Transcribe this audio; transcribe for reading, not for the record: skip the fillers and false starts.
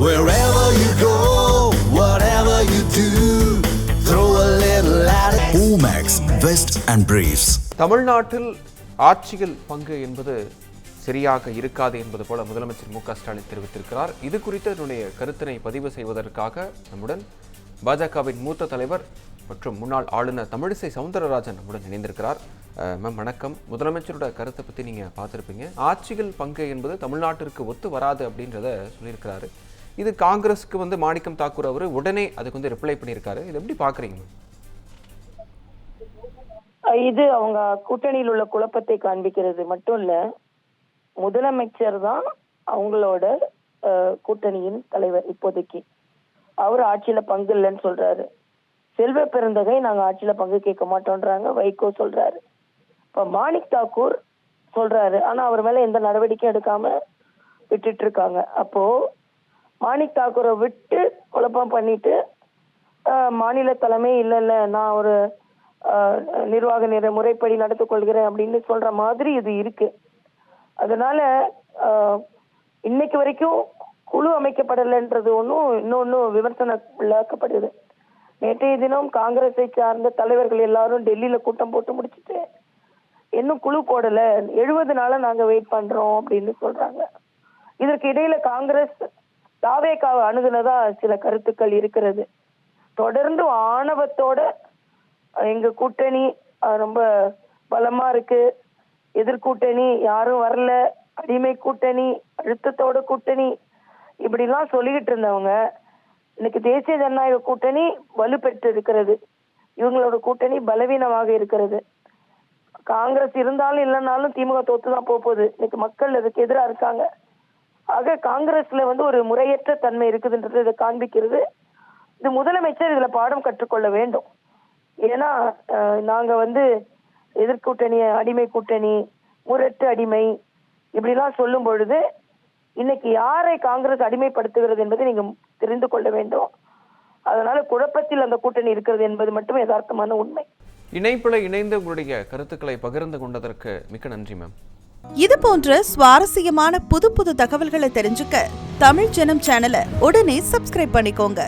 Wherever you go, whatever you do, throw a little at it. Omax, Vest and Briefs. தமிழ்நாட்டில் ஆட்சியில் பங்கு என்பது சரியாக இருக்காது என்பது போல முதலமைச்சர் மு க ஸ்டாலின் தெரிவித்திருக்கிறார். இது குறித்து என்னுடைய கருத்தினை பதிவு செய்வதற்காக நம்முடன் பாஜகவின் மூத்த தலைவர் மற்றும் முன்னாள் ஆளுநர் தமிழிசை சவுந்தரராஜன் நம்முடன் இணைந்திருக்கிறார். மேம் வணக்கம். முதலமைச்சரோட கருத்தை பற்றி நீங்கள் பார்த்துருப்பீங்க. ஆட்சியில் பங்கு என்பது தமிழ்நாட்டிற்கு ஒத்து வராது அப்படின்றத சொல்லியிருக்கிறாரு. இது காங்கிரஸுக்கு மாணிக்கம் தாக்கூர் அவர் உடனே அதுக்கு ரிப்ளை பண்ணியிருக்காரு. இது எப்படி பார்க்குறீங்க? இது அவங்க கூட்டணியில் உள்ள குழப்பத்தை காண்பிக்கிறது மட்டும் இல்ல, முதலமைச்சர் தான் அவங்களோட கூட்டணியின் தலைவர். இப்போதைக்கு அவர் ஆட்சியில பங்கு இல்லைன்னு சொல்றாரு. செல்வ பெருந்தகை நாங்க ஆட்சியில பங்கு கேட்க மாட்டோம்ன்றாங்க, வைகோ சொல்றாரு. இப்ப மாணிக் தாக்கூர் சொல்றாரு, ஆனா அவர் மேல எந்த நடவடிக்கையும் எடுக்காம விட்டுட்டு இருக்காங்க. அப்போ மாணிக் தாக்கூரை விட்டு குழப்பம் பண்ணிட்டு மாநில தலைமை இல்ல நான் ஒரு நிர்வாக முறைப்படி நடந்து கொள்கிறேன் அப்படின்னு சொல்ற மாதிரி இது இருக்கு. அதனால இன்னைக்கு வரைக்கும் குழு அமைக்கப்படலைன்றது இன்னொன்னு விமர்சனம் உள்ளாக்கப்படுது. நேற்றைய தினம் காங்கிரஸை சார்ந்த தலைவர்கள் எல்லாரும் டெல்லியில கூட்டம் போட்டு முடிச்சுட்டு இன்னும் குழு போடல, 70 நாளா நாங்க வெயிட் பண்றோம் அப்படின்னு சொல்றாங்க. இதற்கு இடையில காங்கிரஸ் தாவேக்காவை அணுகுனதா சில கருத்துக்கள் இருக்கிறது. தொடர்ந்து ஆணவத்தோட எங்க கூட்டணி ரொம்ப பலமா இருக்கு, எதிர்கூட்டணி யாரும் வரல, அடிமை கூட்டணி, அழுத்தத்தோட கூட்டணி, இப்படிலாம் சொல்லிக்கிட்டு இருந்தவங்க இன்னைக்கு தேசிய ஜனநாயக கூட்டணி வலுப்பெற்று இருக்கிறது, இவங்களோட கூட்டணி பலவீனமாக இருக்கிறது. காங்கிரஸ் இருந்தாலும் இல்லைனாலும் திமுக தோத்துதான் போகுது. இன்னைக்கு மக்கள் அதுக்கு எதிராக இருக்காங்க. ஆக காங்கிரஸ்ல ஒரு முறையற்ற தன்மை இருக்குதுன்றது இதை காண்பிக்கிறது. இது முதலமைச்சர் இதுல பாடம் கற்றுக்கொள்ள வேண்டும். ஏன்னா நாங்க எதிர்கூட்டணி, அடிமை கூட்டணி, முரட்டு அடிமை இப்படிலாம் சொல்லும் பொழுது இன்னைக்கு யாரை காங்கிரஸ் அடிமைப்படுத்துகிறது என்பதை நீங்க தெரிந்து கொள்ள வேண்டும். அதனால குழப்பத்தில் அந்த கூட்டணி இருக்கிறது என்பது மட்டும் யதார்த்தமான உண்மை. இணைப்பில் இணைந்து உங்களுடைய கருத்துக்களை பகிர்ந்து கொண்டதற்கு மிக்க நன்றி மேம். இது போன்ற சுவாரஸ்யமான புது தகவல்களை தெரிஞ்சுக்க தமிழ் ஜனம் சேனலை உடனே சப்ஸ்கிரைப் பண்ணிக்கோங்க.